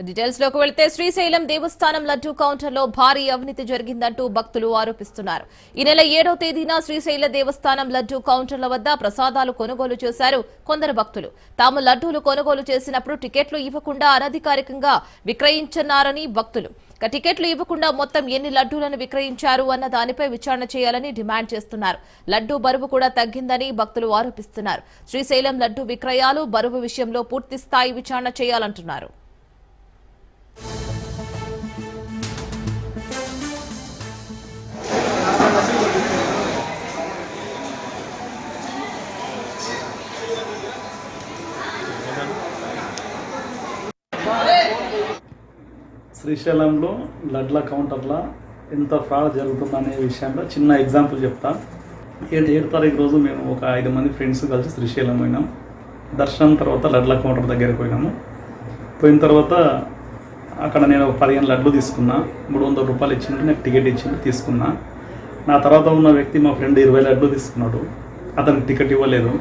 Details లోకి వెళ్తే శ్రీశైలం దేవస్థానం లడ్డూ కౌంటర్లో భారీ అవినీతి జరిగిందంటూ భక్తులు ఆరోపిస్తున్నారు. ఈ నెల 7వ తేదీన శ్రీశైల దేవస్థానం లడ్డూ కౌంటర్ల వద్ద ప్రసాదాలు కొనుగోలు చేశారు కొందరు భక్తులు. తాము లడ్డూలు కొనుగోలు చేసినప్పుడు టికెట్లు ఇవ్వకుండా అనధికారికంగా విక్రయించన్నారని భక్తులు. టికెట్లు ఇవ్వకుండా మొత్తం ఎన్ని లడ్డూలను విక్రయించారు అన్న దానిపై విచారణ చేయాలని డిమాండ్ చేస్తున్నారు. లడ్డూ బరువు కూడా తగ్గిందని భక్తులు ఆరోపిస్తున్నారు. శ్రీశైలం లడ్డూ విక్రయాలు బరువు విషయంలో పూర్తి స్థాయి విచారణ చేయాలంటున్నారు. శ్రీశైలంలో లడ్ల కౌంటర్లో ఎంత ఫ్రాడ్ జరుగుతుందనే విషయంలో చిన్న ఎగ్జాంపుల్ చెప్తా. 7 తారీఖు రోజు మేము ఒక 5 మంది ఫ్రెండ్స్ కలిసి శ్రీశైలం పోయినాం. దర్శనం తర్వాత లడ్ల కౌంటర్ దగ్గరికి పోయినాము. పోయిన తర్వాత అక్కడ నేను ఒక 15 లడ్లు తీసుకున్నా. 300 రూపాయలు ఇచ్చిండు, నాకు టికెట్ ఇచ్చిండు, తీసుకున్నా. నా తర్వాత ఉన్న వ్యక్తి మా ఫ్రెండ్ 20 లడ్లు తీసుకున్నాడు. అతనికి టికెట్ ఇవ్వలేదు.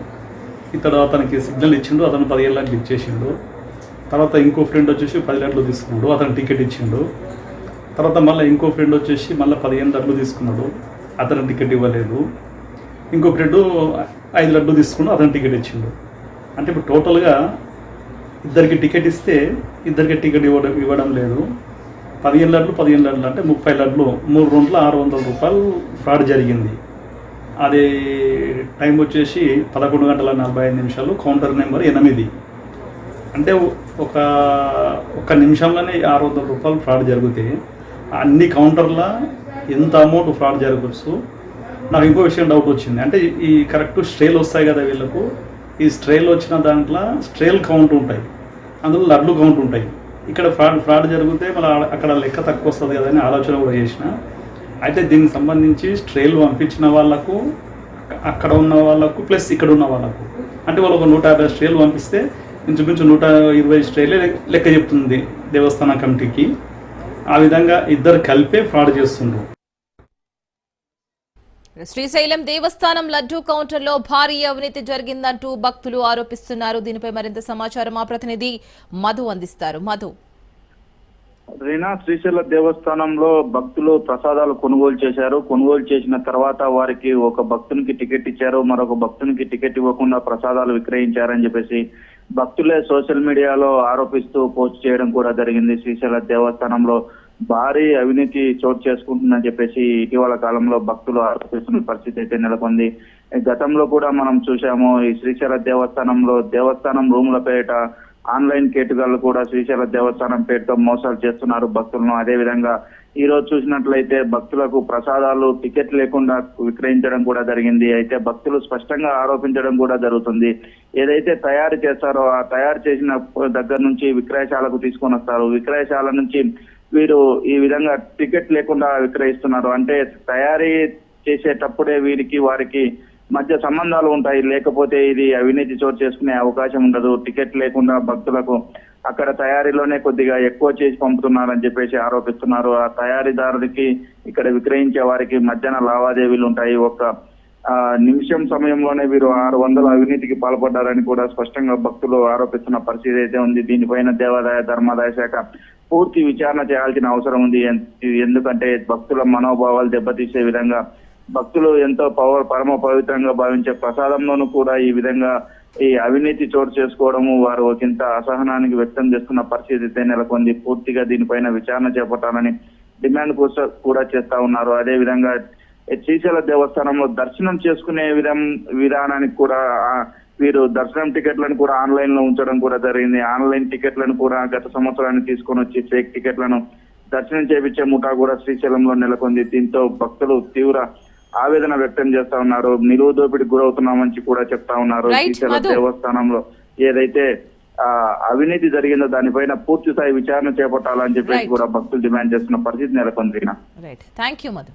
ఇతడు అతనికి సిగ్నల్ ఇచ్చిండు, అతను 15 లడ్లు ఇచ్చేసిండు. తర్వాత ఇంకో ఫ్రెండ్ వచ్చేసి 10 లడ్లు తీసుకున్నాడు, అతను టికెట్ ఇచ్చిండు. తర్వాత మళ్ళీ ఇంకో ఫ్రెండ్ వచ్చేసి మళ్ళీ 15 లడ్లు తీసుకున్నాడు, అతను టికెట్ ఇవ్వలేదు. ఇంకో ఫ్రెండ్ 5 లడ్లు తీసుకున్నాడు, అతను టికెట్ ఇచ్చిండు. అంటే ఇప్పుడు టోటల్గా ఇద్దరికి టికెట్ ఇస్తే ఇద్దరికి టికెట్ ఇవ్వడం లేదు. 15 లడ్లు అంటే 30 లడ్లు 3 రోజుల 600 రూపాయలు ఫ్రాడ్ జరిగింది. అది టైం వచ్చేసి 11 గంటల 45 నిమిషాలు, కౌంటర్ నెంబర్ 8. అంటే ఒక నిమిషంలోనే 600 రూపాయలు ఫ్రాడ్ జరిగితే అన్ని కౌంటర్ల ఎంత అమౌంట్ ఫ్రాడ్ జరగవచ్చు. నాకు ఇంకో విషయం డౌట్ వచ్చింది. అంటే ఈ కరెక్ట్ స్ట్రేలు వస్తాయి కదా వీళ్ళకు, ఈ స్ట్రేలు వచ్చిన దాంట్లో స్ట్రేల్ కౌంట్ ఉంటాయి, అందులో లడ్లు కౌంట్ ఉంటాయి. ఇక్కడ ఫ్రాడ్ జరిగితే మళ్ళీ అక్కడ లెక్క తక్కువ వస్తుంది కదా అని ఆలోచన కూడా చేసిన. అయితే దీనికి సంబంధించి స్ట్రేలు పంపించిన వాళ్ళకు, అక్కడ ఉన్న వాళ్ళకు ప్లస్ ఇక్కడ ఉన్న వాళ్ళకు, అంటే వాళ్ళు ఒక 150 స్ట్రేలు పంపిస్తే ఇంచుమించు 120 స్ట్రేలే లెక్క చెప్తుంది దేవస్థాన కమిటీకి. ఆ విధంగా ఇద్దరు కలిపే ఫ్రాడ్ చేస్తుండ్రు. శ్రీశైలం దేవస్థానం లడ్డూ కౌంటర్లో భారీ అవినీతి జరిగిందంటూ భక్తులు ఆరోపిస్తున్నారు. దీనిపై మరింత సమాచారం మా ప్రతినిధి మధు అందిస్తారు. మధు, రీనా, శ్రీశైల దేవస్థానంలో భక్తులు ప్రసాదాలు కొనుగోలు చేశారు. కొనుగోలు చేసిన తర్వాత వారికి ఒక భక్తునికి టికెట్ ఇచ్చారు, మరొక భక్తునికి టికెట్ ఇవ్వకుండా ప్రసాదాలు విక్రయించారని చెప్పేసి భక్తులే సోషల్ మీడియాలో ఆరోపిస్తూ పోస్ట్ చేయడం కూడా జరిగింది. శ్రీశైల దేవస్థానంలో భారీ అవినీతి చోటు చేసుకుంటుందని చెప్పేసి ఇటీవల కాలంలో భక్తులు ఆరోపిస్తున్న పరిస్థితి అయితే నెలకొంది. గతంలో కూడా మనం చూసాము, ఈ శ్రీశైల దేవస్థానంలో దేవస్థానం రూముల పేరిట ఆన్లైన్ కేటుగాళ్లు కూడా శ్రీశైల దేవస్థానం పేరుతో మోసాలు చేస్తున్నారు భక్తులను. అదే విధంగా ఈ రోజు చూసినట్లయితే భక్తులకు ప్రసాదాలు టికెట్ లేకుండా విక్రయించడం కూడా జరిగింది. అయితే భక్తులు స్పష్టంగా ఆరోపించడం కూడా జరుగుతుంది. ఏదైతే తయారు చేస్తారో ఆ తయారు చేసిన దగ్గర నుంచి విక్రయశాలకు తీసుకొని వస్తారు. విక్రయశాల నుంచి వీరు ఈ విధంగా టికెట్ లేకుండా విక్రయిస్తున్నారు. అంటే తయారీ చేసేటప్పుడే వారికి మధ్య సంబంధాలు ఉంటాయి, లేకపోతే ఇది అవినీతి చోటు చేసుకునే అవకాశం ఉండదు. టికెట్ లేకుండా భక్తులకు అక్కడ తయారీలోనే కొద్దిగా ఎక్కువ చేసి పంపుతున్నారని చెప్పేసి ఆరోపిస్తున్నారు. ఆ తయారీదారుడికి ఇక్కడ విక్రయించే వారికి మధ్యాహ్న లావాదేవీలు ఉంటాయి. ఒక నిమిషం సమయంలోనే వీరు 600 అవినీతికి పాల్పడ్డారని కూడా స్పష్టంగా భక్తులు ఆరోపిస్తున్న పరిస్థితి అయితే ఉంది. దీనిపైన దేవాదాయ ధర్మాదాయ శాఖ పూర్తి విచారణ చేయాల్సిన అవసరం ఉంది. ఎందుకంటే భక్తుల మనోభావాలు దెబ్బతీసే విధంగా భక్తులు ఎంతో పరమ పవిత్రంగా భావించే ప్రసాదంలోనూ కూడా ఈ విధంగా ఈ అవినీతి చోటు చేసుకోవడము వారు ఒకంత అసహనానికి వ్యక్తం చేస్తున్న పరిస్థితి నెలకొంది. పూర్తిగా దీనిపైన విచారణ చేపట్టాలని డిమాండ్ కూడా చేస్తా ఉన్నారు. అదే విధంగా శ్రీశైల దేవస్థానంలో దర్శనం చేసుకునే విధానానికి కూడా వీరు దర్శనం టికెట్లను కూడా ఆన్లైన్ లో ఉంచడం కూడా జరిగింది. ఆన్లైన్ టికెట్లను కూడా గత సంవత్సరాన్ని తీసుకొని వచ్చి ఫేక్ టికెట్లను దర్శనం చేపించే ముఠా కూడా శ్రీశైలంలో నెలకొంది. దీంతో భక్తులు తీవ్ర ఆవేదన వ్యక్తం చేస్తా ఉన్నారు. నిలువు దోపిడికి గురవుతున్నామని కూడా చెప్తా ఉన్నారు. శ్రీశైల దేవస్థానంలో ఏదైతే అవినీతి జరిగిందో దానిపైన పూర్తి స్థాయి విచారణ చేపట్టాలని చెప్పేసి కూడా భక్తులు డిమాండ్ చేస్తున్న పరిస్థితి నెలకొంది. Thank you Madhu.